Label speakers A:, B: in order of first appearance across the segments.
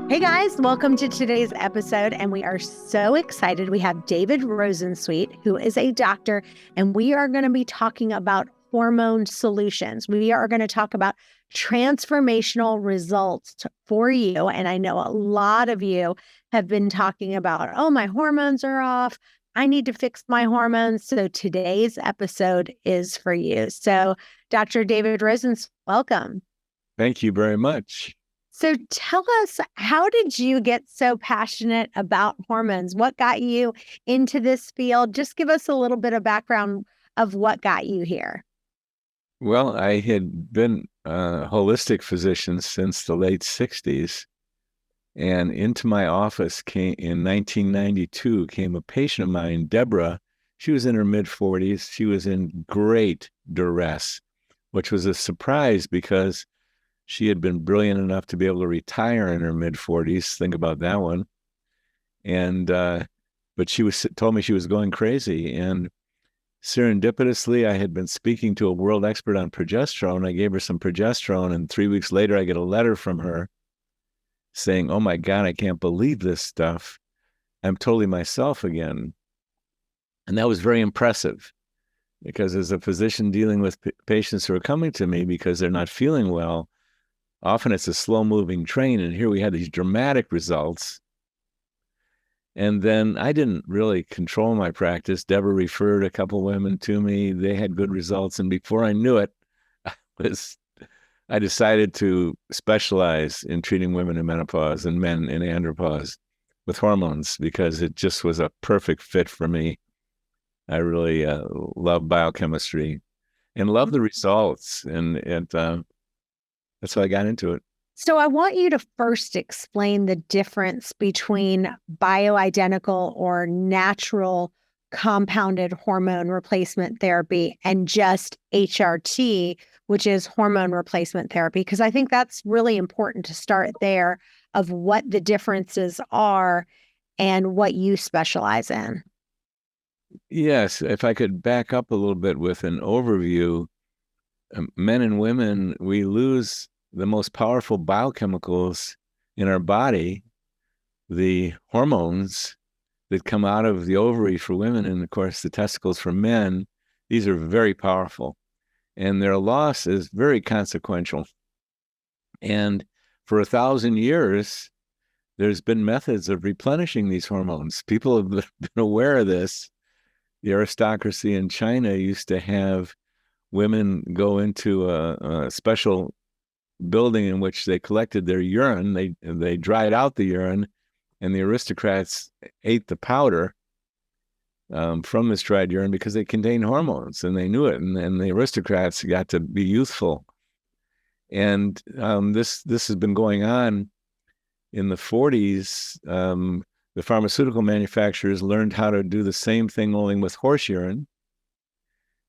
A: Hey guys, welcome to today's episode. And we are so excited. We have David Rosensweet, who is a doctor, and we are going to be talking about hormone solutions. We are going to talk about transformational results for you. And I know a lot of you have been talking about, oh, my hormones are off. I need to fix my hormones. So today's episode is for you. So, Dr. David Rosensweet, welcome.
B: Thank you very much.
A: So tell us, how did you get so passionate about hormones? What got you into this field? Just give us a little bit of background of what got you here.
B: Well, I had been a holistic physician since the late 60s. And into my office in 1992 came a patient of mine, Deborah. She was in her mid-40s. She was in great duress, which was a surprise because she had been brilliant enough to be able to retire in her mid-40s. Think about that one. And but she told me she was going crazy. And serendipitously, I had been speaking to a world expert on progesterone. I gave her some progesterone, and 3 weeks later, I get a letter from her saying, "Oh my God, I can't believe this stuff. I'm totally myself again." And that was very impressive because as a physician dealing with patients who are coming to me because they're not feeling well, often it's a slow-moving train, and here we had these dramatic results. And then I didn't really control my practice. Deborah referred a couple women to me. They had good results, and before I knew it, I decided to specialize in treating women in menopause and men in andropause with hormones because it just was a perfect fit for me. I really love biochemistry and love the results, and that's how I got into it.
A: So I want you to first explain the difference between bioidentical or natural compounded hormone replacement therapy and just HRT, which is hormone replacement therapy, because I think that's really important to start there of what the differences are and what you specialize in.
B: Yes, if I could back up a little bit with an overview, men and women, we lose the most powerful biochemicals in our body, the hormones that come out of the ovary for women, and of course the testicles for men. These are very powerful, and their loss is very consequential. And for 1,000 years, there's been methods of replenishing these hormones. People have been aware of this. The aristocracy in China used to have women go into a special building in which they collected their urine. They dried out the urine, and the aristocrats ate the powder from this dried urine because they contained hormones, and they knew it. And the aristocrats got to be youthful. And this has been going on in the 40s. The pharmaceutical manufacturers learned how to do the same thing only with horse urine,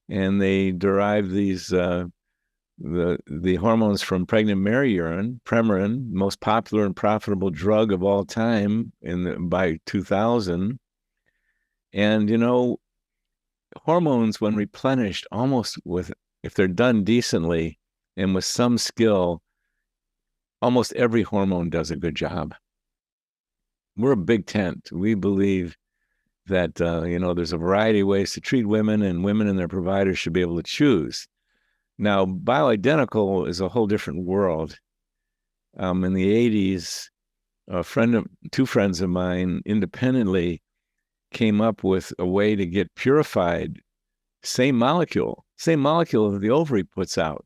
B: and they derived these the hormones from pregnant mare urine. Premarin, most popular and profitable drug of all time by 2000. And hormones, when replenished, if they're done decently and with some skill, almost every hormone does a good job. We're a big tent. We believe that there's a variety of ways to treat women, and women and their providers should be able to choose. Now, bioidentical is a whole different world. In the 80s, two friends of mine independently came up with a way to get purified same molecule that the ovary puts out.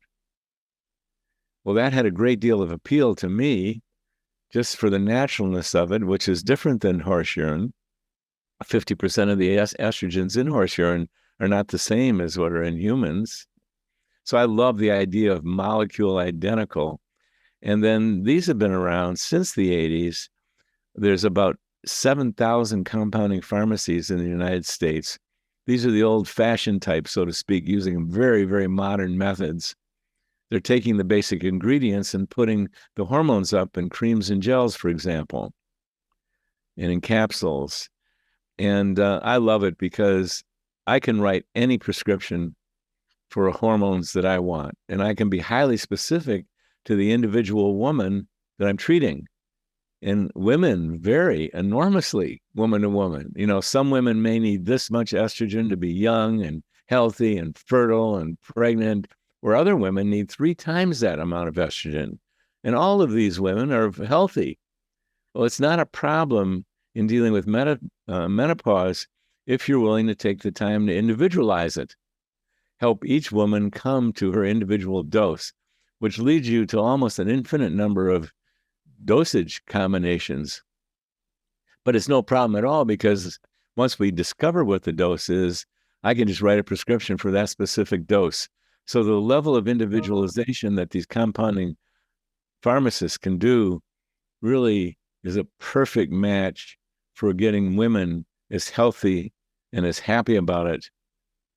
B: Well, that had a great deal of appeal to me just for the naturalness of it, which is different than horse urine. 50% of the estrogens in horse urine are not the same as what are in humans. So I love the idea of molecule identical. And then these have been around since the 80s. There's about 7,000 compounding pharmacies in the United States. These are the old-fashioned type, so to speak, using very, very modern methods. They're taking the basic ingredients and putting the hormones up in creams and gels, for example, and in capsules. And I love it because I can write any prescription for hormones that I want, and I can be highly specific to the individual woman that I'm treating. And women vary enormously, woman to woman. Some women may need this much estrogen to be young and healthy and fertile and pregnant, where other women need 3 times that amount of estrogen. And all of these women are healthy. Well, it's not a problem in dealing with menopause if you're willing to take the time to individualize it. Help each woman come to her individual dose, which leads you to almost an infinite number of dosage combinations. But it's no problem at all, because once we discover what the dose is, I can just write a prescription for that specific dose. So the level of individualization that these compounding pharmacists can do really is a perfect match for getting women as healthy and as happy about it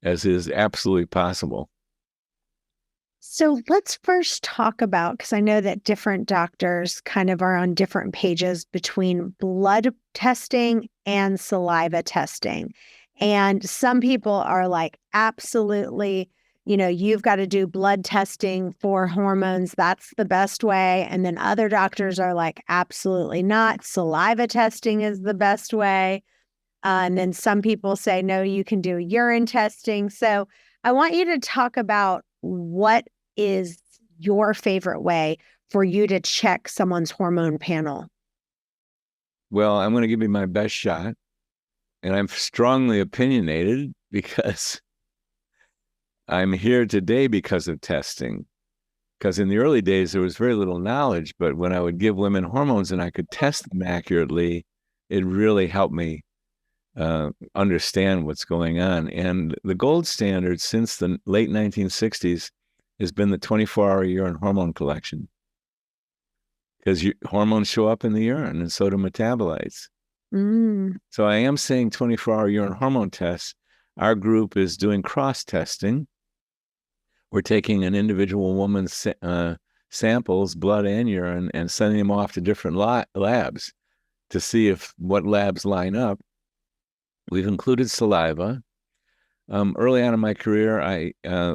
B: as is absolutely possible.
A: So let's first talk about, because I know that different doctors kind of are on different pages between blood testing and saliva testing. And some people are like, absolutely, you've got to do blood testing for hormones. That's the best way. And then other doctors are like, absolutely not. Saliva testing is the best way. And then some people say, no, you can do urine testing. So I want you to talk about what is your favorite way for you to check someone's hormone panel.
B: Well, I'm going to give you my best shot. And I'm strongly opinionated because I'm here today because of testing. Because in the early days, there was very little knowledge. But when I would give women hormones and I could test them accurately, it really helped me understand what's going on. And the gold standard since the late 1960s has been the 24-hour urine hormone collection, because hormones show up in the urine and so do metabolites. So I am saying 24-hour urine hormone tests. Our group is doing cross-testing. We're taking an individual woman's samples, blood and urine, and sending them off to different labs to see what labs line up. We've included saliva. Early on in my career,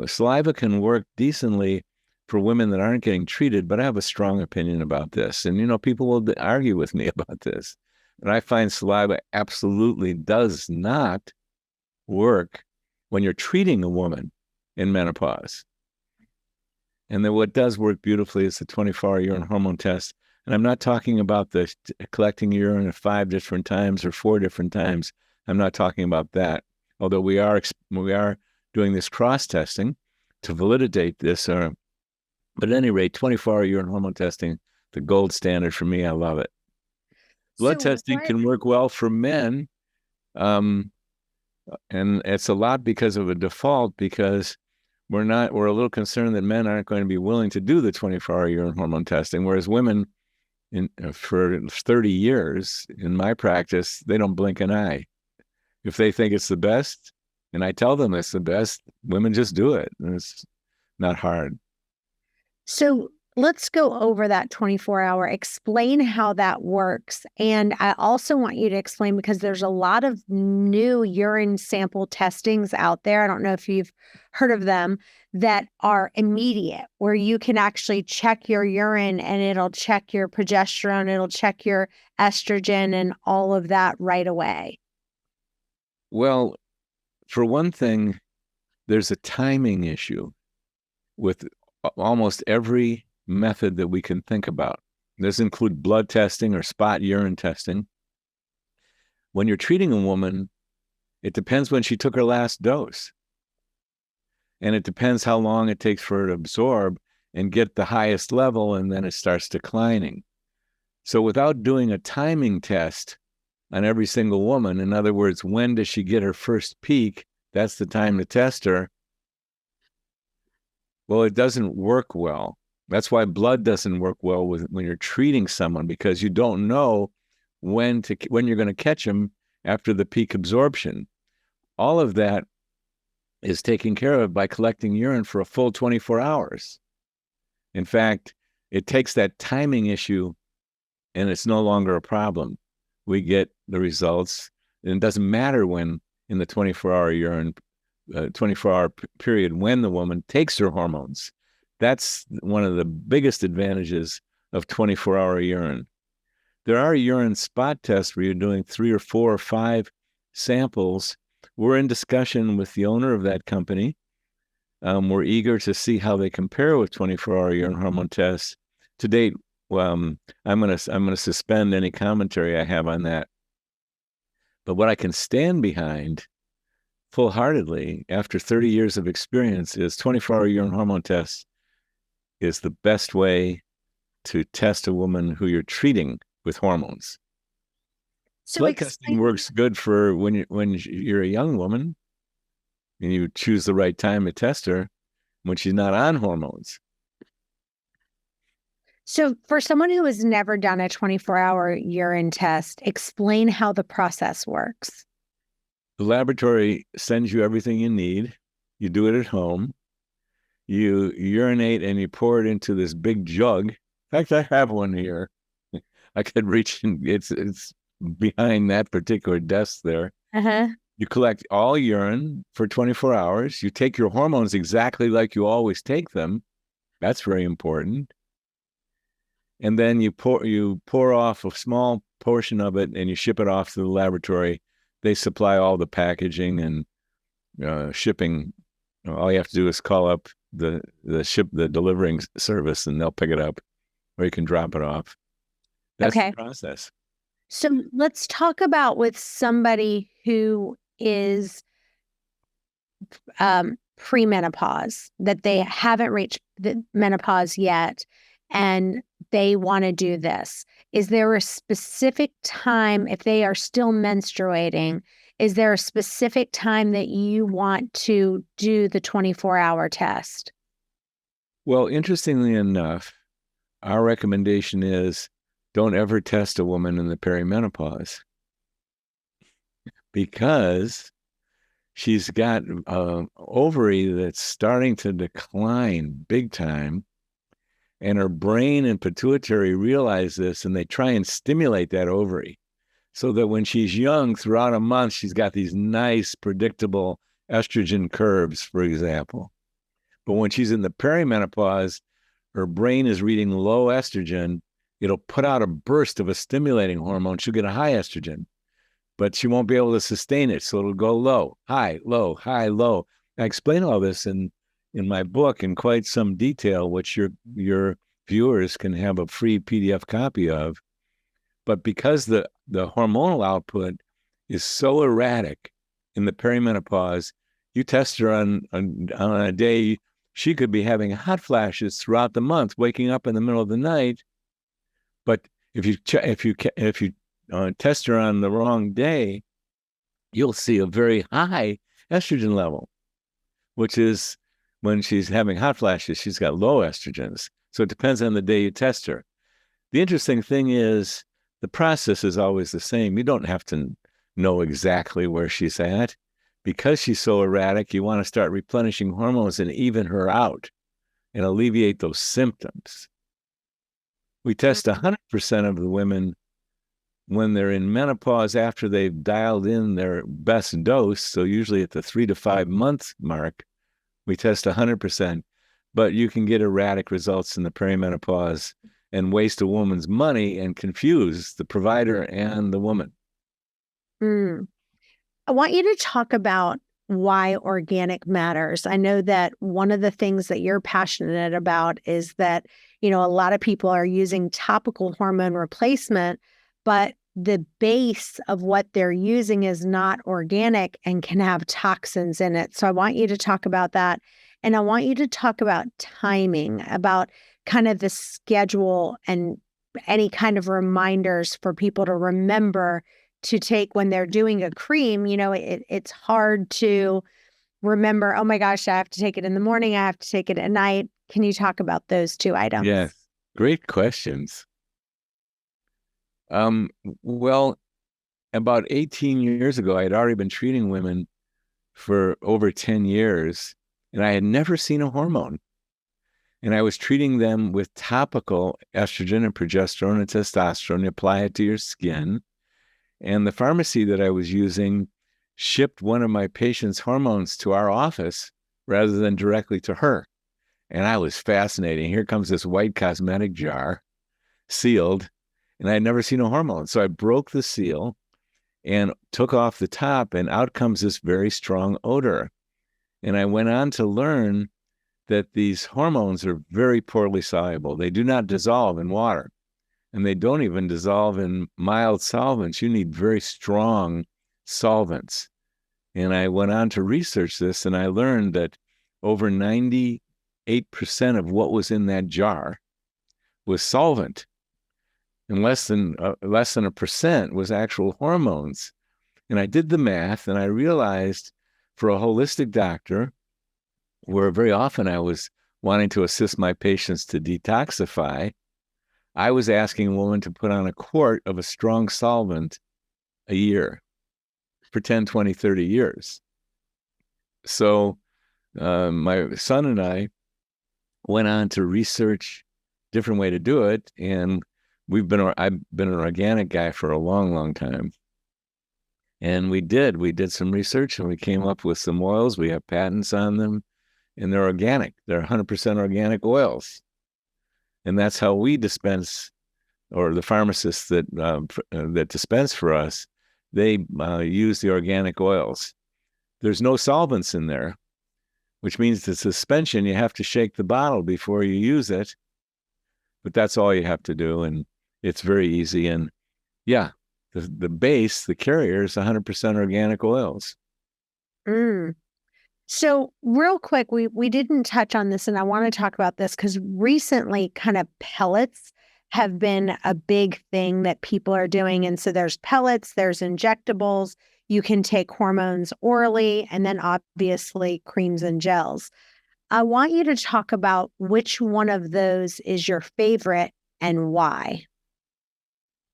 B: saliva can work decently for women that aren't getting treated, but I have a strong opinion about this. And, people will argue with me about this. But I find saliva absolutely does not work when you're treating a woman in menopause. And then what does work beautifully is the 24-hour urine hormone test. And I'm not talking about the collecting urine at 5 different times or 4 different times. I'm not talking about that. Although we are doing this cross-testing to validate this. But at any rate, 24-hour urine hormone testing, the gold standard for me. I love it. Blood testing can work well for men. And it's a lot because of a default, because we're a little concerned that men aren't going to be willing to do the 24-hour urine hormone testing, whereas women for 30 years in my practice, they don't blink an eye. If they think it's the best, and I tell them it's the best, women just do it. And it's not hard.
A: So let's go over that 24-hour, explain how that works. And I also want you to explain, because there's a lot of new urine sample testings out there. I don't know if you've heard of them, that are immediate, where you can actually check your urine and it'll check your progesterone, it'll check your estrogen and all of that right away.
B: Well, for one thing, there's a timing issue with almost every method that we can think about. This includes blood testing or spot urine testing. When you're treating a woman, it depends when she took her last dose. And it depends how long it takes for her to absorb and get the highest level, and then it starts declining. So without doing a timing test on every single woman, in other words, when does she get her first peak? That's the time to test her. Well, it doesn't work well. That's why blood doesn't work well when you're treating someone, because you don't know when you're going to catch them after the peak absorption. All of that is taken care of by collecting urine for a full 24 hours. In fact, it takes that timing issue and it's no longer a problem. We get the results, and it doesn't matter when in the 24-hour urine, 24-hour period when the woman takes her hormones. That's one of the biggest advantages of 24-hour urine. There are urine spot tests where you're doing 3 or 4 or 5 samples. We're in discussion with the owner of that company. We're eager to see how they compare with 24-hour urine hormone tests. To date, I'm gonna suspend any commentary I have on that. But what I can stand behind full-heartedly after 30 years of experience is 24-hour urine hormone tests is the best way to test a woman who you're treating with hormones.
A: So
B: Blood testing works good for when you're a young woman and you choose the right time to test her when she's not on hormones.
A: So for someone who has never done a 24-hour urine test, explain how the process works.
B: The laboratory sends you everything you need. You do it at home. You urinate and you pour it into this big jug. In fact, I have one here. I could reach in. It's behind that particular desk there.
A: Uh-huh.
B: You collect all urine for 24 hours. You take your hormones exactly like you always take them. That's very important. And then you pour off a small portion of it and you ship it off to the laboratory. They supply all the packaging and shipping. All you have to do is call up the delivering service and they'll pick it up, or you can drop it off. That's the process.
A: So let's talk about with somebody who is premenopause, that they haven't reached the menopause yet, and they want to do this. Is there a specific time, if they are still menstruating, is there a specific time that you want to do the 24-hour test?
B: Well, interestingly enough, our recommendation is don't ever test a woman in the perimenopause because she's got an ovary that's starting to decline big time, and her brain and pituitary realize this, and they try and stimulate that ovary so that when she's young, throughout a month, she's got these nice, predictable estrogen curves, for example. But when she's in the perimenopause, her brain is reading low estrogen. It'll put out a burst of a stimulating hormone. She'll get a high estrogen, but she won't be able to sustain it. So it'll go low, high, low, high, low. I explain all this in my book in quite some detail, which your viewers can have a free PDF copy of. But because the hormonal output is so erratic in the perimenopause, you test her on a day, she could be having hot flashes throughout the month, waking up in the middle of the night. But if you test her on the wrong day, you'll see a very high estrogen level, which is when she's having hot flashes, she's got low estrogens. So it depends on the day you test her. The interesting thing is the process is always the same. You don't have to know exactly where she's at. Because she's so erratic, you want to start replenishing hormones and even her out and alleviate those symptoms. We test 100% of the women when they're in menopause after they've dialed in their best dose. So usually at the 3 to 5 month mark, we test 100%. But you can get erratic results in the perimenopause and waste a woman's money and confuse the provider and the woman.
A: I want you to talk about why organic matters. I know that one of the things that you're passionate about is that, a lot of people are using topical hormone replacement, but the base of what they're using is not organic and can have toxins in it. So I want you to talk about that. And I want you to talk about timing, about kind of the schedule and any kind of reminders for people to remember to take when they're doing a cream. It's hard to remember, oh my gosh, I have to take it in the morning, I have to take it at night. Can you talk about those two items?
B: Yes, great questions. Well, about 18 years ago, I had already been treating women for over 10 years, and I had never seen a hormone. And I was treating them with topical estrogen and progesterone and testosterone. You apply it to your skin. And the pharmacy that I was using shipped one of my patients' hormones to our office rather than directly to her. And I was fascinated. Here comes this white cosmetic jar, sealed, and I had never seen a hormone. So I broke the seal and took off the top, and out comes this very strong odor. And I went on to learn that these hormones are very poorly soluble. They do not dissolve in water, and they don't even dissolve in mild solvents. You need very strong solvents. And I went on to research this, and I learned that over 98% of what was in that jar was solvent, and less than a percent was actual hormones. And I did the math, and I realized for a holistic doctor, where very often I was wanting to assist my patients to detoxify, I was asking a woman to put on a quart of a strong solvent a year for 10, 20, 30 years. So my son and I went on to research a different way to do it. And I've been an organic guy for a long, long time. And we did some research, and we came up with some oils. We have patents on them, and they're organic. They're 100% organic oils. And that's how we dispense, or the pharmacists that dispense for us, they use the organic oils. There's no solvents in there, which means the suspension, you have to shake the bottle before you use it. But that's all you have to do, and it's very easy. And yeah, the base, the carrier is 100% organic oils.
A: Mm. So real quick, we didn't touch on this, and I want to talk about this because recently kind of pellets have been a big thing that people are doing. And so there's pellets, there's injectables, you can take hormones orally, and then obviously creams and gels. I want you to talk about which one of those is your favorite and why.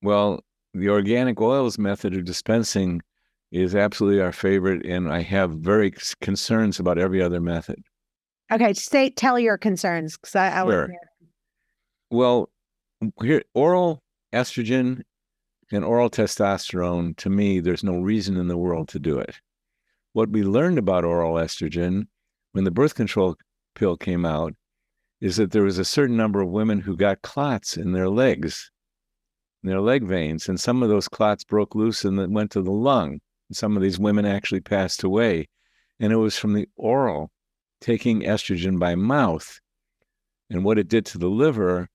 B: Well, the organic oils method of dispensing is absolutely our favorite, and I have very concerns about every other method.
A: Okay, tell your concerns, because I
B: Sure. Well, here, oral estrogen and oral testosterone, to me, there's no reason in the world to do it. What we learned about oral estrogen when the birth control pill came out is that there was a certain number of women who got clots in their legs, in their leg veins, and some of those clots broke loose and then went to the lung. And some of these women actually passed away. And it was from the oral, taking estrogen by mouth, and what it did to the liver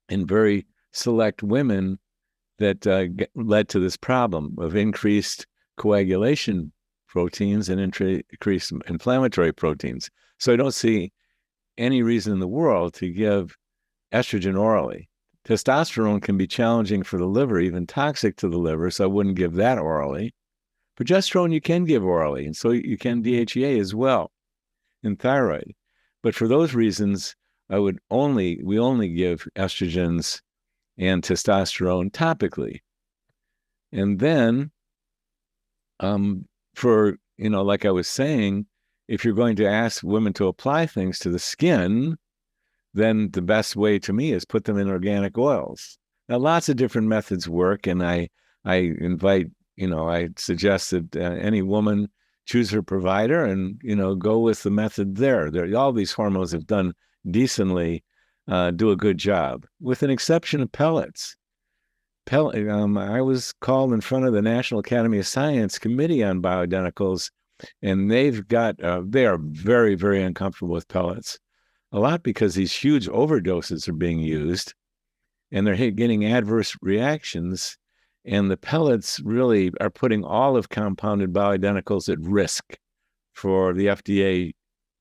B: in very select women that led to this problem of increased coagulation proteins and increased inflammatory proteins. So I don't see any reason in the world to give estrogen orally. Testosterone can be challenging for the liver, even toxic to the liver, so I wouldn't give that orally. Progesterone you can give orally, and so you can DHEA as well, and thyroid. But for those reasons, we only give estrogens and testosterone topically. And then like I was saying, if you're going to ask women to apply things to the skin, then the best way to me is put them in organic oils. Now, lots of different methods work, and I suggest that any woman choose her provider and, go with the method there. All these hormones have done decently, do a good job, with an exception of pellets. I was called in front of the National Academy of Science Committee on Bioidenticals, and they are very, very uncomfortable with pellets. A lot because these huge overdoses are being used, and they're getting adverse reactions. And the pellets really are putting all of compounded bioidenticals at risk for the FDA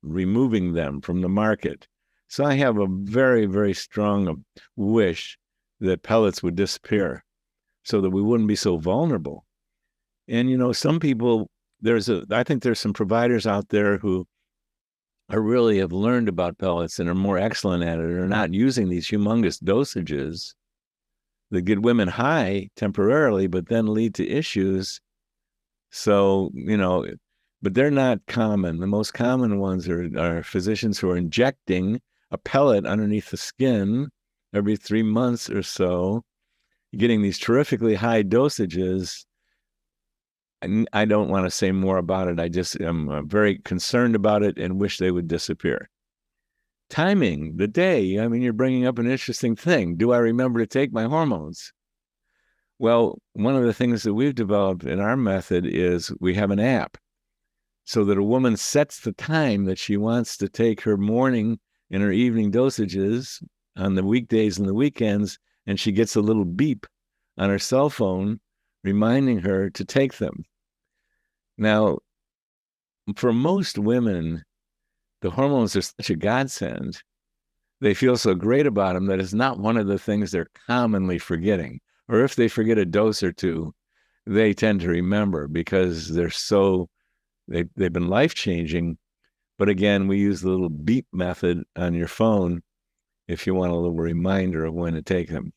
B: removing them from the market. So I have a very, very strong wish that pellets would disappear so that we wouldn't be so vulnerable. And, some people, I think there's some providers out there who really have learned about pellets and are more excellent at it, or not using these humongous dosages that get women high temporarily, but then lead to issues. So, but they're not common. The most common ones are physicians who are injecting a pellet underneath the skin every 3 months or so, getting these terrifically high dosages. I don't want to say more about it. I just am very concerned about it and wish they would disappear. Timing, the day. I mean, you're bringing up an interesting thing. Do I remember to take my hormones? Well, one of the things that we've developed in our method is we have an app so that a woman sets the time that she wants to take her morning and her evening dosages on the weekdays and the weekends, and she gets a little beep on her cell phone reminding her to take them. Now, for most women, the hormones are such a godsend. They feel so great about them that it's not one of the things they're commonly forgetting. Or if they forget a dose or two, they tend to remember because they've been life-changing. But again, we use the little beep method on your phone if you want a little reminder of when to take them.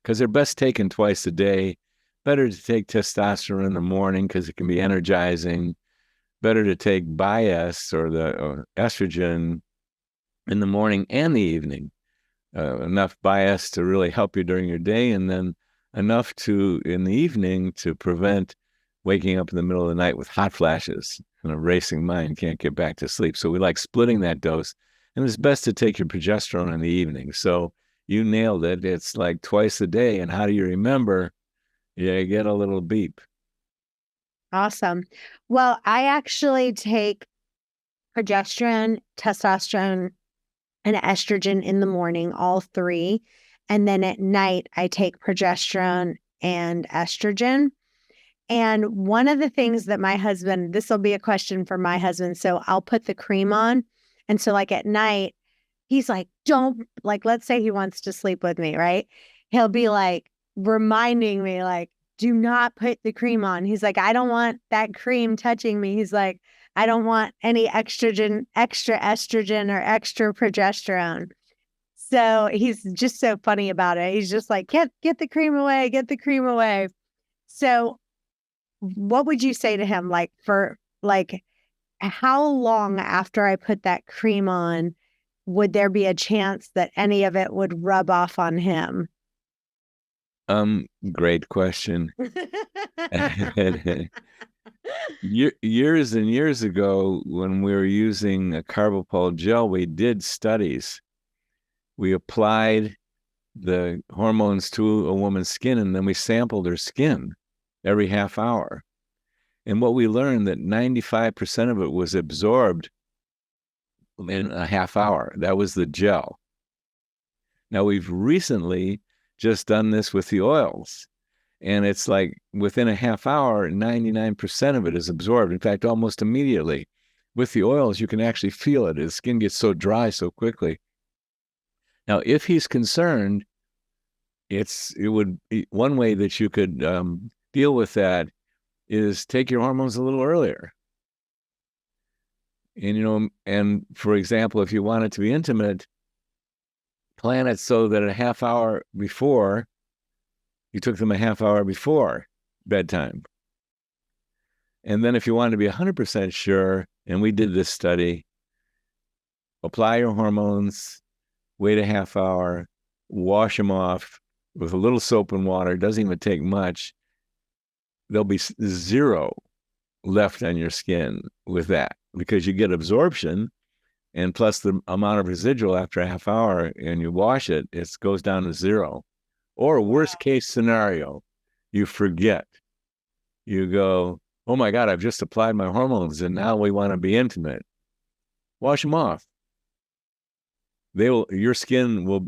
B: Because they're best taken twice a day. Better to take testosterone in the morning because it can be energizing. Better to take bias or the estrogen in the morning and the evening. Enough bias to really help you during your day, and then enough to in the evening to prevent waking up in the middle of the night with hot flashes and a racing mind, can't get back to sleep. So we like splitting that dose, and it's best to take your progesterone in the evening. So you nailed it. It's like twice a day. And how do you remember? You get a little beep.
A: Awesome. Well, I actually take progesterone, testosterone, and estrogen in the morning, all three. And then at night, I take progesterone and estrogen. And one of the things that my husband, this will be a question for my husband. So I'll put the cream on. And so, like at night, he's like, don't, like, let's say he wants to sleep with me, right? He'll be like reminding me, like, do not put the cream on. He's like, I don't want that cream touching me. He's like, I don't want any extra estrogen or extra progesterone. So he's just so funny about it. He's just like, get the cream away, get the cream away. So what would you say to him? Like for like, how long after I put that cream on would there be a chance that any of it would rub off on him?
B: Great question. Years and years ago, when we were using a carbopol gel, we did studies. We applied the hormones to a woman's skin, and then we sampled her skin every half hour. And what we learned that 95% of it was absorbed in a half hour. That was the gel. Now, we've recently just done this with the oils. And it's like within a half hour, 99% of it is absorbed. In fact, almost immediately. With the oils, you can actually feel it. His skin gets so dry so quickly. Now, if he's concerned, one way that you could deal with that is take your hormones a little earlier. And for example, if you want it to be intimate, plan it so that a half hour before, you took them a half hour before bedtime. And then if you wanted to be 100% sure, and we did this study, apply your hormones, wait a half hour, wash them off with a little soap and water. It doesn't even take much. There'll be zero left on your skin with that because you get absorption, and plus the amount of residual after a half hour and you wash it, it goes down to zero. Or worst case scenario, you forget. You go, oh my God, I've just applied my hormones and now we want to be intimate. Wash them off. Your skin will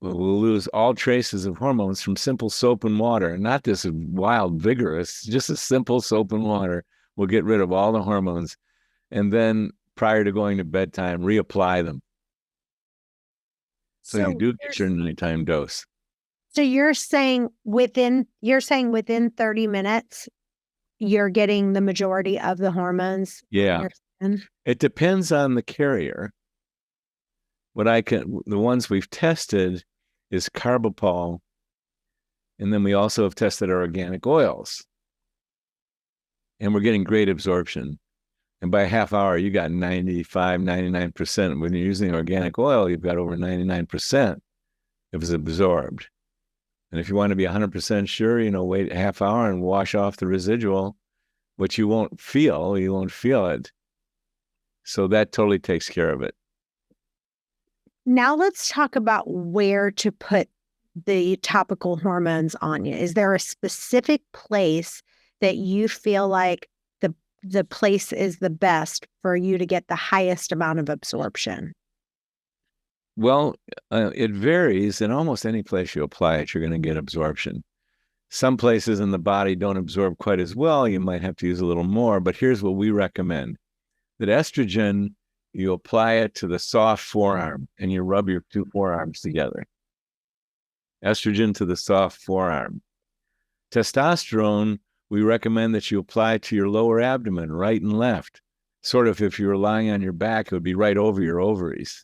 B: lose all traces of hormones from simple soap and water, and not this wild, vigorous, just a simple soap and water will get rid of all the hormones. And then prior to going to bedtime, reapply them. So you do get your nighttime dose.
A: So you're saying within 30 minutes, you're getting the majority of the hormones?
B: Yeah. It depends on the carrier. The ones we've tested is carbopol, and then we also have tested our organic oils. And we're getting great absorption. And by a half hour, you got 95, 99%. When you're using organic oil, you've got over 99% if it's absorbed. And if you want to be 100% sure, wait a half hour and wash off the residual, which you won't feel it. So that totally takes care of it.
A: Now let's talk about where to put the topical hormones on you? Is there a specific place that you feel like the place is the best for you to get the highest amount of absorption?
B: Well, it varies. In almost any place you apply it, you're going to get absorption. Some places in the body don't absorb quite as well. You might have to use a little more, but here's what we recommend. That estrogen, you apply it to the soft forearm and you rub your two forearms together. Estrogen to the soft forearm. Testosterone, we recommend that you apply to your lower abdomen, right and left. Sort of if you were lying on your back, it would be right over your ovaries.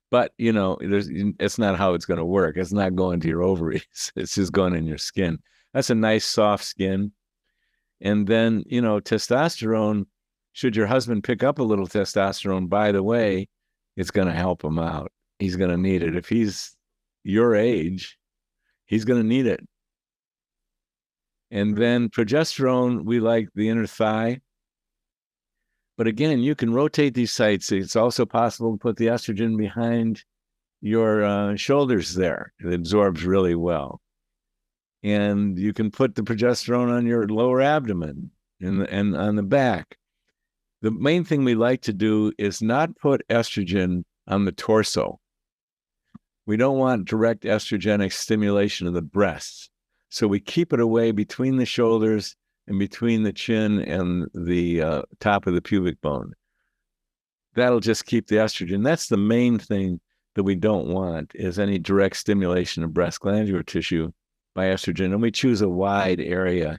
B: But, it's not how it's going to work. It's not going to your ovaries. It's just going in your skin. That's a nice, soft skin. And then, testosterone, should your husband pick up a little testosterone, by the way, it's going to help him out. He's going to need it. If he's your age, he's going to need it. And then progesterone, we like the inner thigh. But again, you can rotate these sites. It's also possible to put the estrogen behind your shoulders there. It absorbs really well. And you can put the progesterone on your lower abdomen and on the back. The main thing we like to do is not put estrogen on the torso. We don't want direct estrogenic stimulation of the breasts. So we keep it away between the shoulders and between the chin and the top of the pubic bone. That'll just keep the estrogen. That's the main thing that we don't want, is any direct stimulation of breast glandular tissue by estrogen. And we choose a wide area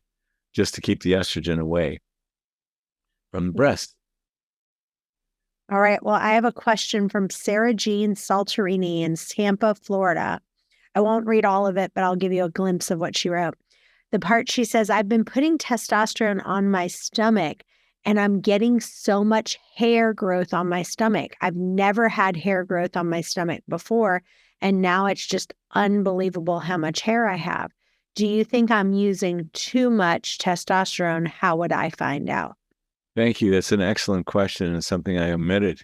B: just to keep the estrogen away from the breast.
A: All right. Well, I have a question from Sarah Jean Salterini in Tampa, Florida. I won't read all of it, but I'll give you a glimpse of what she wrote. The part she says, I've been putting testosterone on my stomach and I'm getting so much hair growth on my stomach. I've never had hair growth on my stomach before. And now it's just unbelievable how much hair I have. Do you think I'm using too much testosterone? How would I find out?
B: Thank you. That's an excellent question and something I omitted.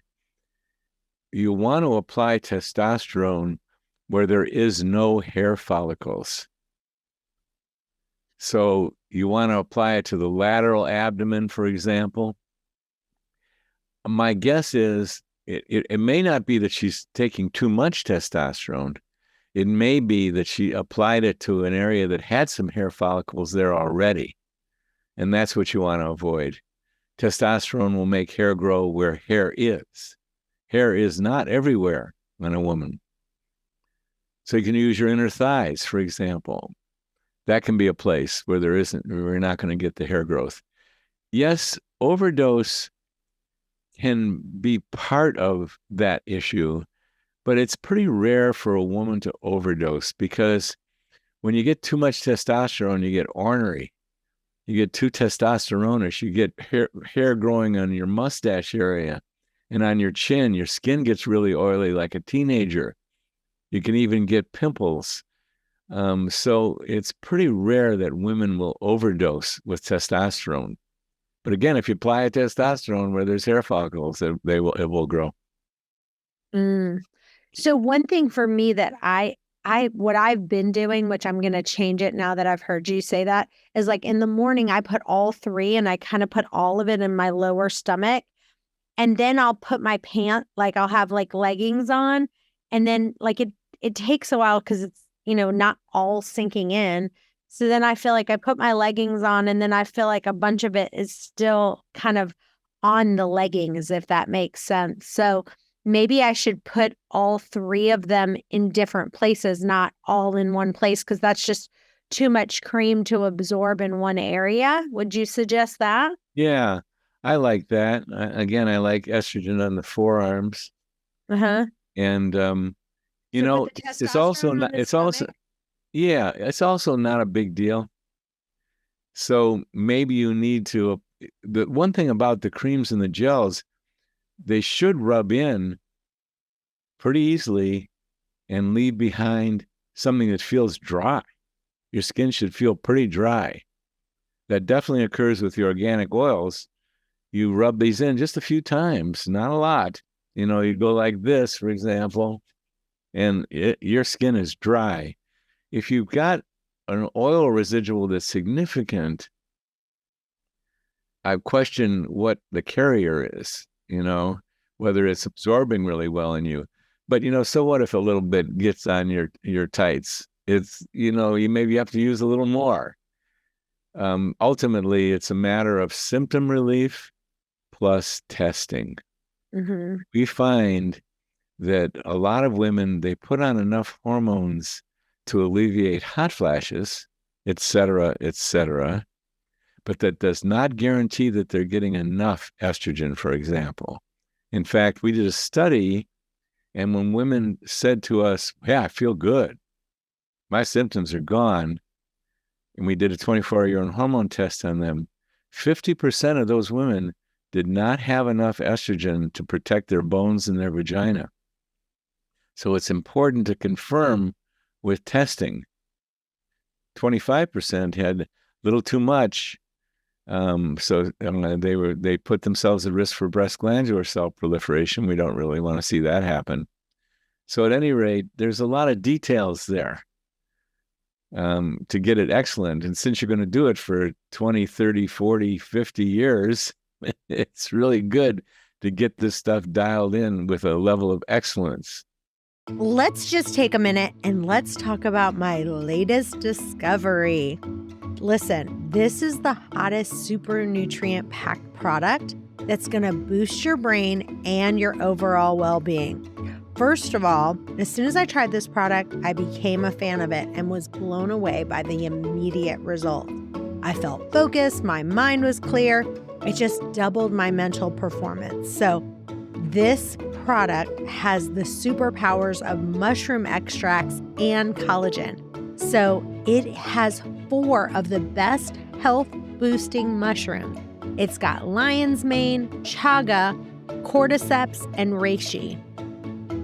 B: You want to apply testosterone where there is no hair follicles. So you want to apply it to the lateral abdomen, for example. My guess is it may not be that she's taking too much testosterone. It may be that she applied it to an area that had some hair follicles there already. And that's what you want to avoid. Testosterone will make hair grow where hair is. Hair is not everywhere on a woman. So you can use your inner thighs, for example. That can be a place where we're not going to get the hair growth. Yes, overdose can be part of that issue, but it's pretty rare for a woman to overdose because when you get too much testosterone, you get ornery. You get too testosteronish. You get hair growing on your mustache area and on your chin. Your skin gets really oily like a teenager. You can even get pimples. So it's pretty rare that women will overdose with testosterone. But again, if you apply a testosterone where there's hair follicles, it will grow.
A: So one thing for me that what I've been doing, which I'm going to change it now that I've heard you say that, is like in the morning, I put all three and I kind of put all of it in my lower stomach. And then I'll put my pants, like I'll have like leggings on. And then like it takes a while because it's, not all sinking in. So then I feel like I put my leggings on and then I feel like a bunch of it is still kind of on the leggings, if that makes sense. So maybe I should put all three of them in different places, not all in one place, because that's just too much cream to absorb in one area. Would you suggest that?
B: Yeah, I like that. Again, I like estrogen on the forearms.
A: Uh-huh.
B: And it's also not a big deal. So maybe you need to, the one thing about the creams and the gels, they should rub in pretty easily and leave behind something that feels dry. Your skin should feel pretty dry. That definitely occurs with the organic oils. You rub these in just a few times, not a lot. You go like this, for example, and your skin is dry. if you've got an oil residual that's significant, I question what the carrier is, whether it's absorbing really well in you. But, so what if a little bit gets on your tights? It's, you maybe have to use a little more. Ultimately, it's a matter of symptom relief plus testing.
A: Mm-hmm.
B: We find that a lot of women, they put on enough hormones to alleviate hot flashes, et cetera, but that does not guarantee that they're getting enough estrogen, for example. In fact, we did a study, and when women said to us, yeah, I feel good, my symptoms are gone, and we did a 24-hour urine hormone test on them, 50% of those women did not have enough estrogen to protect their bones and their vagina. So it's important to confirm with testing. 25% had a little too much, so they put themselves at risk for breast glandular cell proliferation. We don't really want to see that happen. So at any rate, there's a lot of details there to get it excellent. And since you're going to do it for 20, 30, 40, 50 years, it's really good to get this stuff dialed in with a level of excellence.
A: Let's just take a minute and let's talk about my latest discovery. Listen, this is the hottest super nutrient packed product that's going to boost your brain and your overall well-being. First of all, as soon as I tried this product, I became a fan of it and was blown away by the immediate result. I felt focused, my mind was clear, it just doubled my mental performance. So this product has the superpowers of mushroom extracts and collagen. So it has 4 of the best health-boosting mushrooms. It's got lion's mane, chaga, cordyceps, and reishi,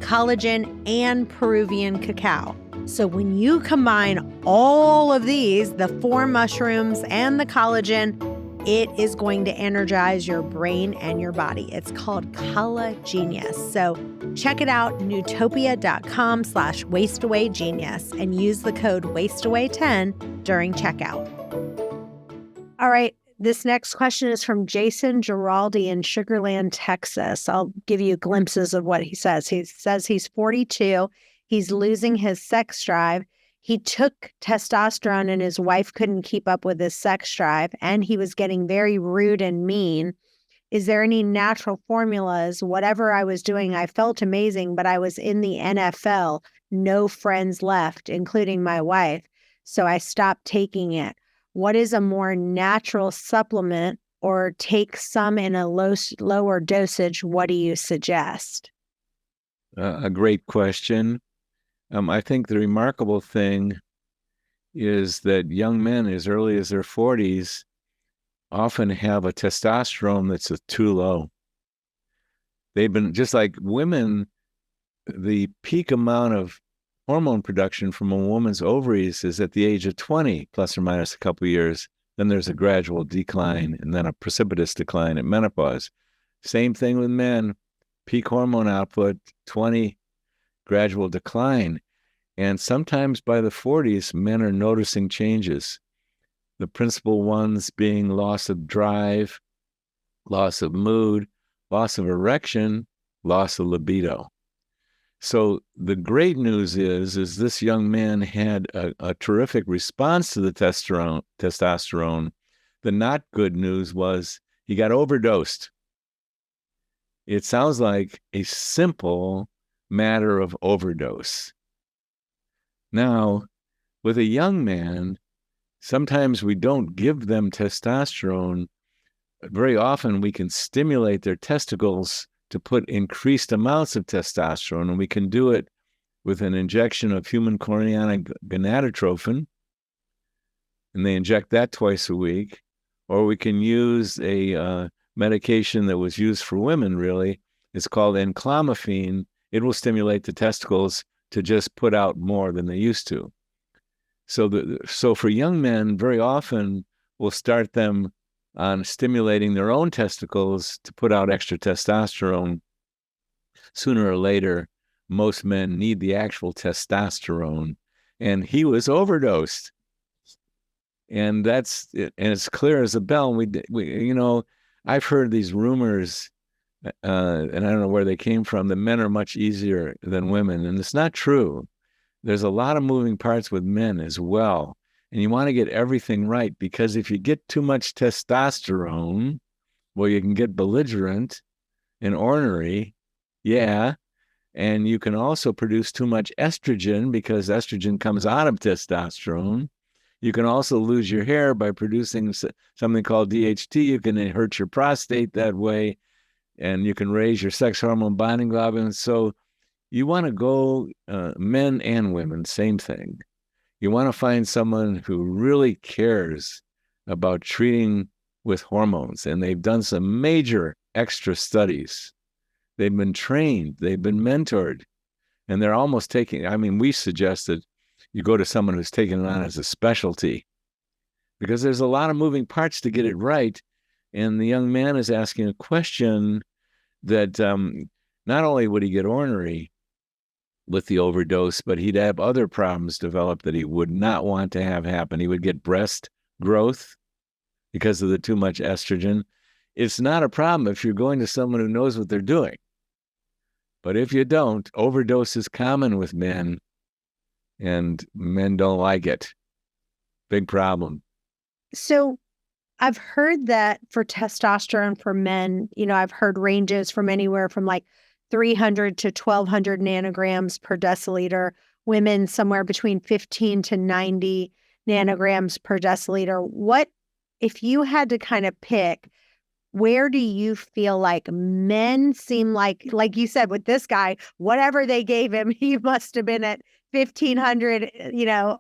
A: collagen, and Peruvian cacao. So when you combine all of these, the 4 mushrooms and the collagen, it is going to energize your brain and your body. It's called Collagenius. So check it out, Newtopia.com/wasteawaygenius, and use the code wasteaway10 during checkout. All right. This next question is from Jason Giraldi in Sugar Land, Texas. I'll give you glimpses of what he says. He says he's 42. He's losing his sex drive. He took testosterone and his wife couldn't keep up with his sex drive, and he was getting very rude and mean. Is there any natural formulas? Whatever I was doing, I felt amazing, but I was in the NFL, no friends left, including my wife. So I stopped taking it. What is a more natural supplement, or take some in a lower dosage? What do you suggest?
B: A great question. I think the remarkable thing is that young men as early as their 40s often have a testosterone that's too low. They've been, just like women, the peak amount of hormone production from a woman's ovaries is at the age of 20, plus or minus a couple of years. Then there's a gradual decline and then a precipitous decline at menopause. Same thing with men. Peak hormone output, 20, gradual decline. And sometimes by the 40s, men are noticing changes. The principal ones being loss of drive, loss of mood, loss of erection, loss of libido. So the great news is this young man had a terrific response to the testosterone. The not good news was he got overdosed. It sounds like a simple matter of overdose. Now, with a young man, sometimes we don't give them testosterone. Very often we can stimulate their testicles to put increased amounts of testosterone, and we can do it with an injection of human chorionic gonadotrophin, and they inject that twice a week. Or we can use a medication that was used for women, really. It's called enclomiphene. It will stimulate the testicles to just put out more than they used to. So for young men, very often we'll start them on stimulating their own testicles to put out extra testosterone. Sooner or later, most men need the actual testosterone. and he was overdosed. And that's it. And it's clear as a bell. I've heard these rumors, and I don't know where they came from, that men are much easier than women. And it's not true. There's a lot of moving parts with men as well. And you want to get everything right, because if you get too much testosterone, well, you can get belligerent and ornery. Yeah. And you can also produce too much estrogen, because estrogen comes out of testosterone. You can also lose your hair by producing something called DHT. You can hurt your prostate that way, and you can raise your sex hormone binding globulin. So you want to go, men and women, same thing. You want to find someone who really cares about treating with hormones, and they've done some major extra studies. They've been trained, they've been mentored, and they're almost taking, we suggested you go to someone who's taken it on as a specialty, because there's a lot of moving parts to get it right. And the young man is asking a question that not only would he get ornery with the overdose, but he'd have other problems develop that he would not want to have happen. He would get breast growth because of the too much estrogen. It's not a problem if you're going to someone who knows what they're doing. But if you don't, overdose is common with men, and men don't like it. Big problem.
A: So I've heard that for testosterone for men, I've heard ranges from anywhere from like 300 to 1200 nanograms per deciliter. Women somewhere between 15 to 90 nanograms per deciliter. What, if you had to kind of pick, where do you feel like men seem like you said with this guy, whatever they gave him, he must have been at 1500,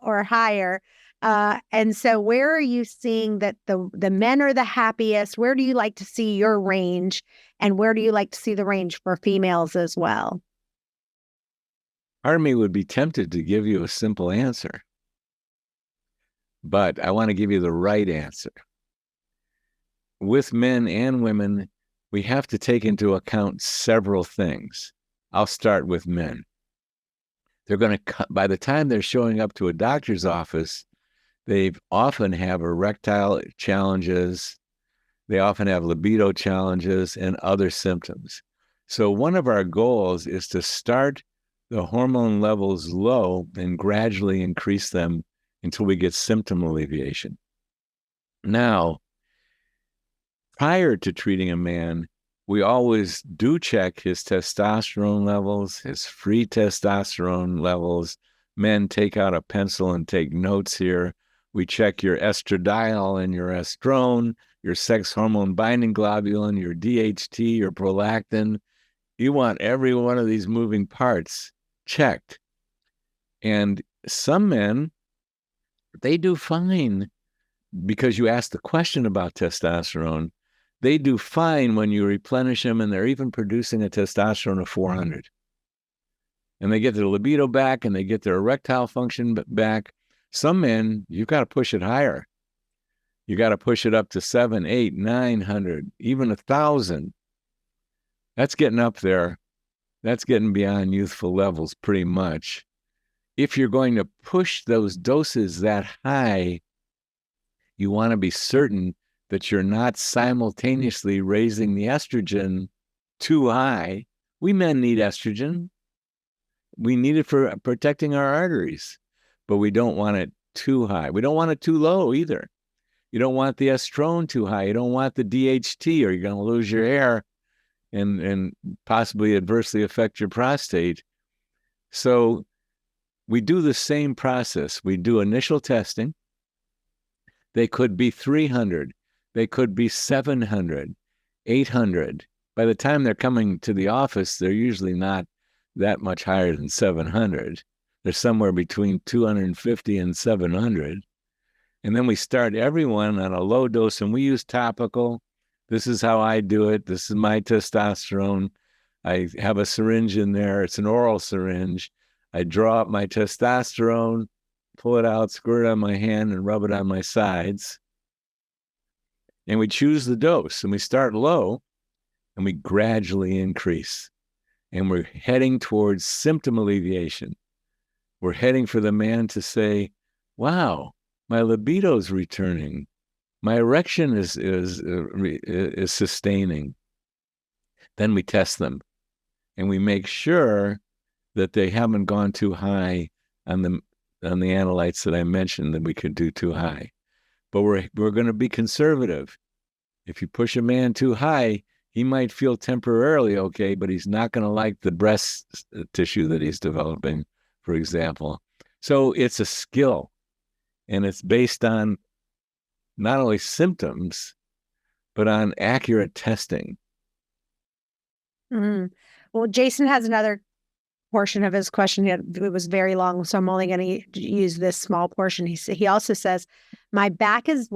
A: or higher. And so where are you seeing that the men are the happiest? Where do you like to see your range? And where do you like to see the range for females as well?
B: Part of me would be tempted to give you a simple answer, but I want to give you the right answer. With men and women, we have to take into account several things. I'll start with men. They're going to, by the time they're showing up to a doctor's office, they often have erectile challenges. They often have libido challenges and other symptoms. So one of our goals is to start the hormone levels low and gradually increase them until we get symptom alleviation. Now, prior to treating a man, we always do check his testosterone levels, his free testosterone levels. Men, take out a pencil and take notes here. We check your estradiol and your estrone, your sex hormone binding globulin, your DHT, your prolactin. You want every one of these moving parts checked. And some men, they do fine, because you asked the question about testosterone. They do fine when you replenish them, and they're even producing a testosterone of 400. And they get their libido back, and they get their erectile function back. Some men, you've got to push it higher. You got to push it up to 700, 800, 900, even 1,000. That's getting up there. That's getting beyond youthful levels pretty much. If you're going to push those doses that high, you want to be certain that you're not simultaneously raising the estrogen too high. We men need estrogen. We need it for protecting our arteries, but we don't want it too high. We don't want it too low either. You don't want the estrone too high. You don't want the DHT, or you're going to lose your hair and possibly adversely affect your prostate. So we do the same process. We do initial testing. They could be 300. They could be 700, 800. By the time they're coming to the office, they're usually not that much higher than 700. They're somewhere between 250 and 700. And then we start everyone on a low dose, and we use topical. This is how I do it. This is my testosterone. I have a syringe in there. It's an oral syringe. I draw up my testosterone, pull it out, squirt it on my hand, and rub it on my sides. And we choose the dose, and we start low, and we gradually increase. And we're heading towards symptom alleviation. We're heading for the man to say, wow, my libido's returning. My erection is sustaining. Then we test them and we make sure that they haven't gone too high on the analytes that I mentioned that we could do too high. But we're going to be conservative. If you push a man too high, he might feel temporarily okay, but he's not going to like the breast tissue that he's developing, for example. So it's a skill, and it's based on not only symptoms, but on accurate testing.
A: Mm-hmm. Well, Jason has another portion of his question. It was very long, so I'm only going to use this small portion. He also says, my back is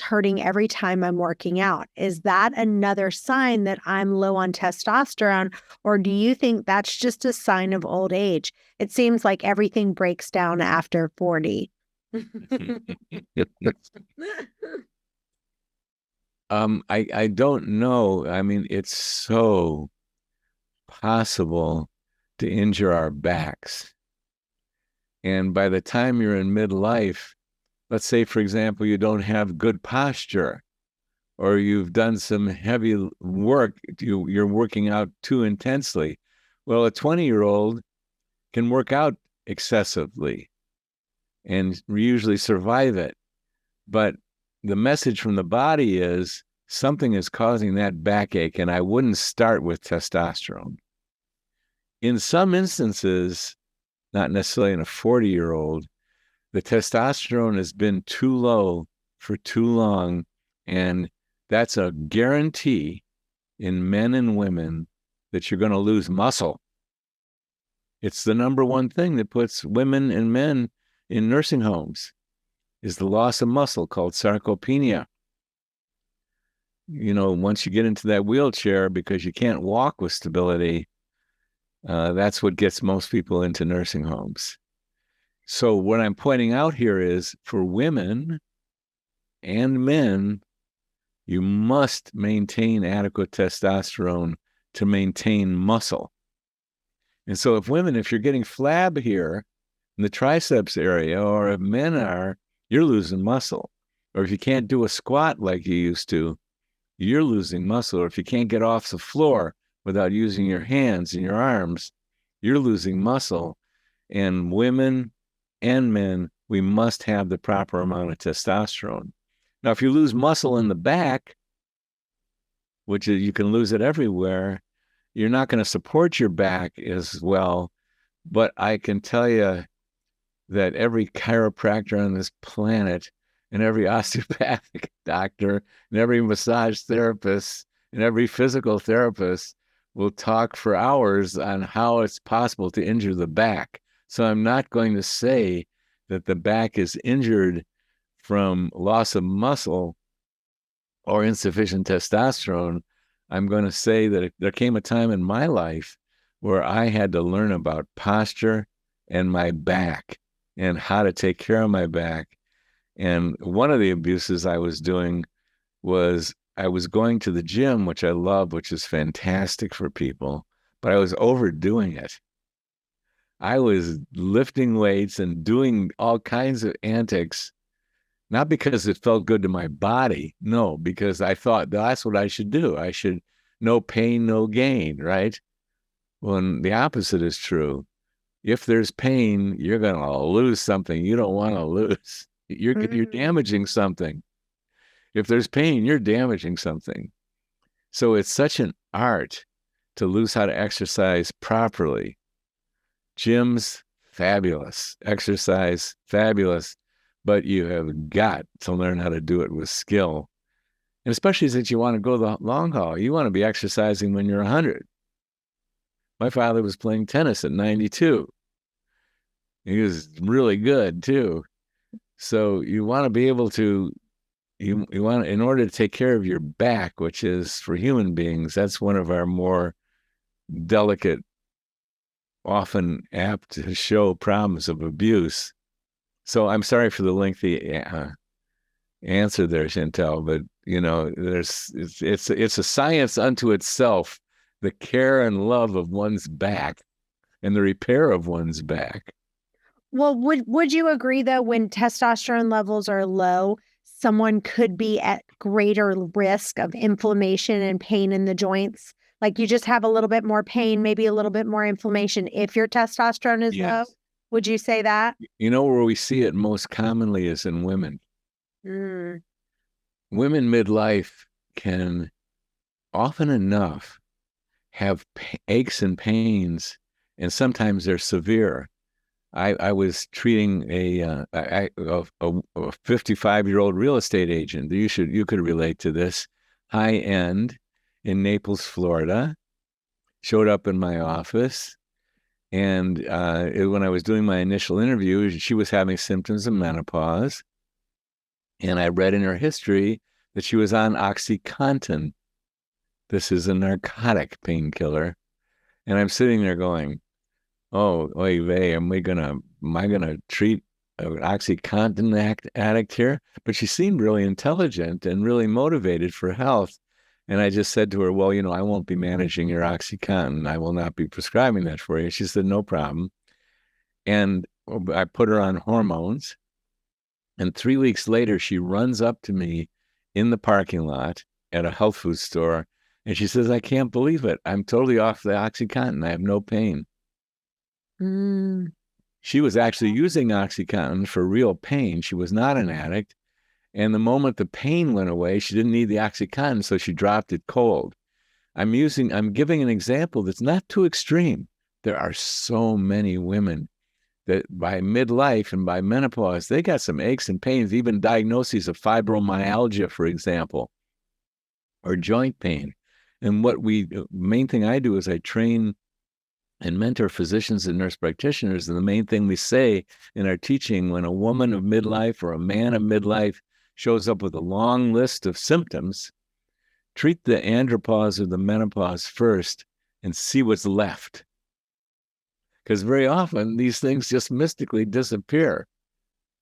A: hurting every time I'm working out. Is that another sign that I'm low on testosterone, or do you think that's just a sign of old age? It seems like everything breaks down after 40.
B: I don't know. I mean, it's so possible to injure our backs. And by the time you're in midlife, let's say, for example, you don't have good posture, or you've done some heavy work, you're working out too intensely. Well, a 20-year-old can work out excessively and usually survive it. But the message from the body is something is causing that backache, and I wouldn't start with testosterone. In some instances, not necessarily in a 40-year-old, the testosterone has been too low for too long, and that's a guarantee in men and women that you're going to lose muscle. It's the number one thing that puts women and men in nursing homes is the loss of muscle, called sarcopenia. You know, once you get into that wheelchair because you can't walk with stability, that's what gets most people into nursing homes. So what I'm pointing out here is for women and men, you must maintain adequate testosterone to maintain muscle. And so if you're getting flab here in the triceps area, or if men are, you're losing muscle. Or if you can't do a squat like you used to, you're losing muscle. Or if you can't get off the floor without using your hands and your arms, you're losing muscle. And women and men, we must have the proper amount of testosterone. Now, if you lose muscle in the back, which you can lose it everywhere, you're not going to support your back as well. But I can tell you that every chiropractor on this planet and every osteopathic doctor and every massage therapist and every physical therapist will talk for hours on how it's possible to injure the back. So I'm not going to say that the back is injured from loss of muscle or insufficient testosterone. I'm going to say that there came a time in my life where I had to learn about posture and my back and how to take care of my back. And one of the abuses I was doing was I was going to the gym, which I love, which is fantastic for people, but I was overdoing it. I was lifting weights and doing all kinds of antics, not because it felt good to my body. No, because I thought that's what I should do. I should, no pain, no gain, right? When the opposite is true. If there's pain, you're going to lose something you don't want to lose. You're damaging something. If there's pain, you're damaging something. So it's such an art to lose how to exercise properly. Gyms, fabulous. Exercise, fabulous. But you have got to learn how to do it with skill. And especially since you want to go the long haul. You want to be exercising when you're 100. My father was playing tennis at 92. He was really good too. So you want to be able to, you want, in order to take care of your back, which is for human beings, that's one of our more delicate, often apt to show problems of abuse. So I'm sorry for the lengthy answer there, Chantel, but you know, it's a science unto itself, the care and love of one's back. and the repair of one's back.
A: Well, would you agree though, when testosterone levels are low, someone could be at greater risk of inflammation and pain in the joints? Like you just have a little bit more pain, maybe a little bit more inflammation if your testosterone is low.
B: Yes.
A: Would you say that?
B: You know where we see it most commonly is in women.
A: Mm.
B: Women midlife can often enough have aches and pains, and sometimes they're severe. I was treating a 55-year-old real estate agent. You could relate to this. High end in Naples, Florida. Showed up in my office, and when I was doing my initial interview, she was having symptoms of menopause, and I read in her history that she was on OxyContin. This is a narcotic painkiller, and I'm sitting there going, "Oh, oy vey, am I gonna treat an OxyContin addict here?" But she seemed really intelligent and really motivated for health. And I just said to her, "Well, I won't be managing your OxyContin. I will not be prescribing that for you." She said, "No problem." And I put her on hormones. And 3 weeks later, she runs up to me in the parking lot at a health food store. And she says, "I can't believe it. I'm totally off the OxyContin. I have no pain."
A: Mm.
B: She was actually using OxyContin for real pain. She was not an addict. And the moment the pain went away, she didn't need the OxyContin, so she dropped it cold. I'm giving an example that's not too extreme. There are so many women that by midlife and by menopause, they got some aches and pains, even diagnoses of fibromyalgia, for example, or joint pain. And main thing I do is I train and mentor physicians and nurse practitioners. And the main thing we say in our teaching, when a woman of midlife or a man of midlife shows up with a long list of symptoms, treat the andropause or the menopause first and see what's left. Because very often these things just mystically disappear.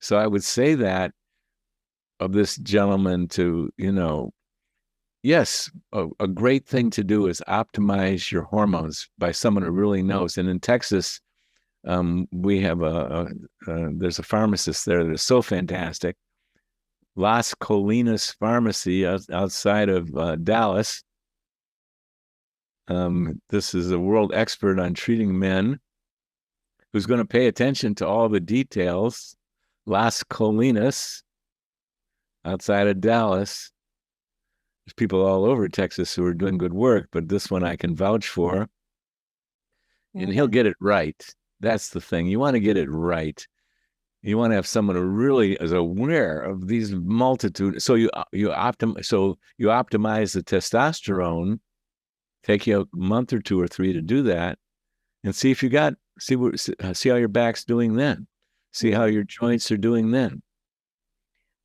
B: So I would say that of this gentleman to, yes, a great thing to do is optimize your hormones by someone who really knows. And in Texas, we have there's a pharmacist there that is so fantastic. Las Colinas Pharmacy outside of Dallas. This is a world expert on treating men who's going to pay attention to all the details. Las Colinas outside of Dallas. There's people all over Texas who are doing good work, but this one I can vouch for. And he'll get it right. That's the thing. You want to get it right. You want to have someone who really is aware of these multitude. So you optimize the testosterone. Take you a month or 2 or 3 to do that, and see if you see how your back's doing then. See how your joints are doing then.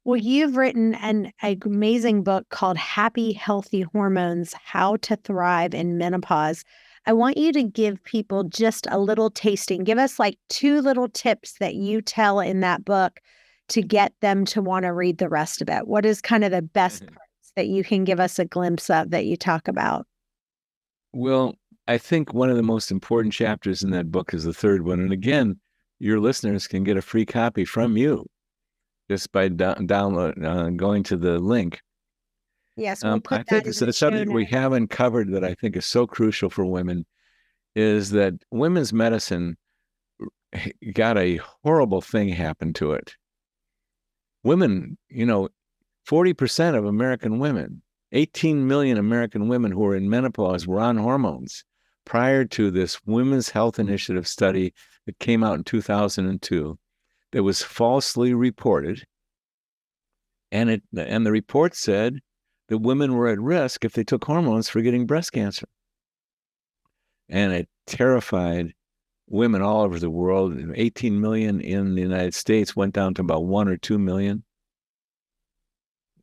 A: Well, you've written an amazing book called Happy, Healthy Hormones, How to Thrive in Menopause. I want you to give people just a little tasting. Give us like 2 little tips that you tell in that book to get them to want to read the rest of it. What is kind of the best parts that you can give us a glimpse of that you talk about?
B: Well, I think one of the most important chapters in that book is the 3rd one. And again, your listeners can get a free copy from you just by going to the link.
A: Yes, we'll put
B: I
A: that
B: think
A: in the
B: something we haven't covered that I think is so crucial for women is that women's medicine got a horrible thing happen to it. Women, 40% of American women, 18 million American women who are in menopause were on hormones prior to this Women's Health Initiative study that came out in 2002 that was falsely reported. And the report said that women were at risk if they took hormones for getting breast cancer. And it terrified women all over the world. 18 million in the United States went down to about 1 or 2 million,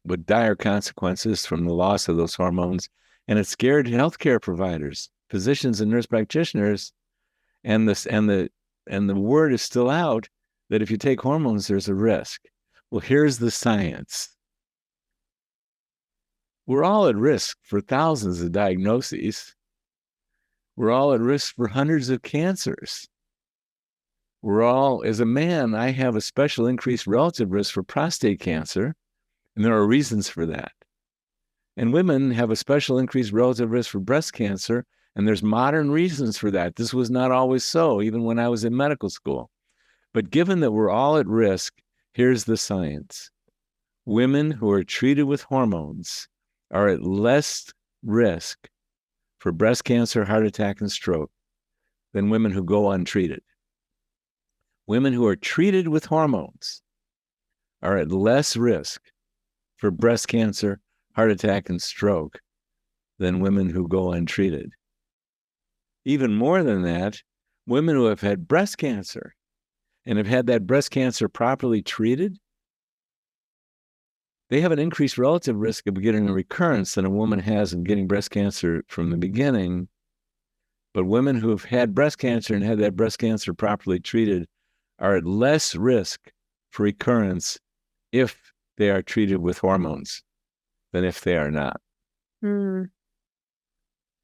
B: with dire consequences from the loss of those hormones. And it scared healthcare providers, physicians and nurse practitioners. And the word is still out that if you take hormones, there's a risk. Well, here's the science. We're all at risk for thousands of diagnoses. We're all at risk for hundreds of cancers. We're all, as a man, I have a special increased relative risk for prostate cancer, and there are reasons for that. And women have a special increased relative risk for breast cancer, and there's modern reasons for that. This was not always so, even when I was in medical school. But given that we're all at risk, here's the science. Women who are treated with hormones are at less risk for breast cancer, heart attack, and stroke than women who go untreated. Women who are treated with hormones are at less risk for breast cancer, heart attack, and stroke than women who go untreated. Even more than that, women who have had breast cancer and have had that breast cancer properly treated, they have an increased relative risk of getting a recurrence than a woman has in getting breast cancer from the beginning. But women who have had breast cancer and had that breast cancer properly treated are at less risk for recurrence if they are treated with hormones than if they are not.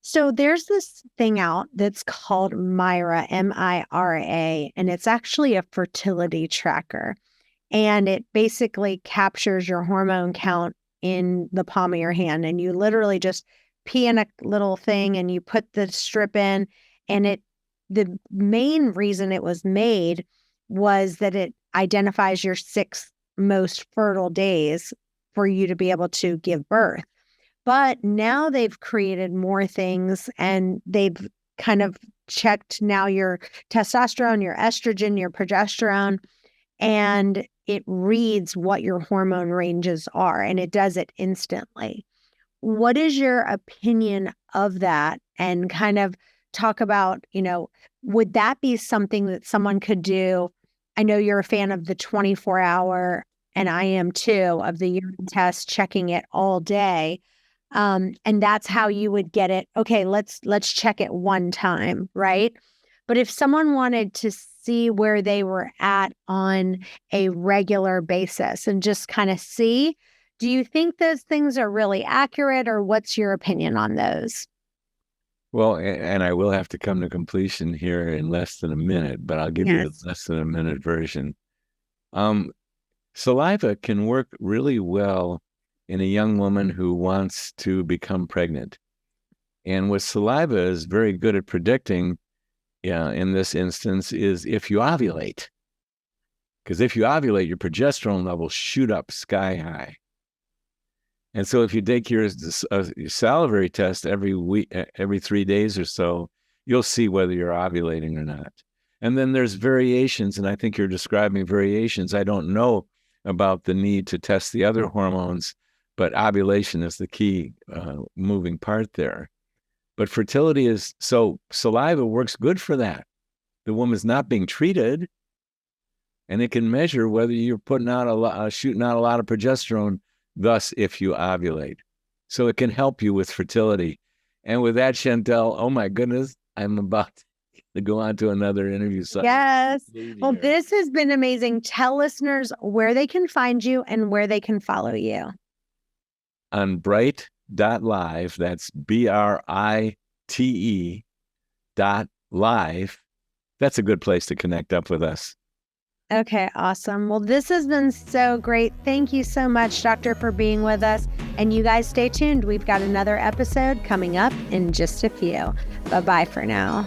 A: So there's this thing out that's called Myra, M-I-R-A, and it's actually a fertility tracker. And it basically captures your hormone count in the palm of your hand. And you literally just pee in a little thing and you put the strip in. And the main reason it was made was that it identifies your 6 most fertile days for you to be able to give birth. But now they've created more things, and they've kind of checked now your testosterone, your estrogen, your progesterone, and it reads what your hormone ranges are, and it does it instantly. What is your opinion of that? And kind of talk about, would that be something that someone could do? I know you're a fan of the 24-hour, and I am too, of the urine test, checking it all day. And that's how you would get it. Okay, let's check it one time, right? But if someone wanted to see where they were at on a regular basis and just kind of see, do you think those things are really accurate, or what's your opinion on those?
B: Well, and I will have to come to completion here in less than a minute, but I'll give you a less than a minute version. Saliva can work really well in a young woman who wants to become pregnant. And what saliva is very good at predicting, in this instance, is if you ovulate. Because if you ovulate, your progesterone levels shoot up sky high. And so if you take your salivary test every week, every 3 days or so, you'll see whether you're ovulating or not. And then there's variations, and I think you're describing variations. I don't know about the need to test the other hormones, but ovulation is the key moving part there. But fertility is, so saliva works good for that. The woman's not being treated, and it can measure whether you're putting out shooting out a lot of progesterone, thus if you ovulate. So it can help you with fertility. And with that, Chantel, oh my goodness, I'm about to go on to another interview. So
A: yes. Well, this has been amazing. Tell listeners where they can find you and where they can follow you.
B: On bright.live, that's BRITE.live. That's a good place to connect up with us.
A: Okay, awesome. Well, this has been so great. Thank you so much, Doctor, for being with us. And you guys stay tuned. We've got another episode coming up in just a few. Bye-bye for now.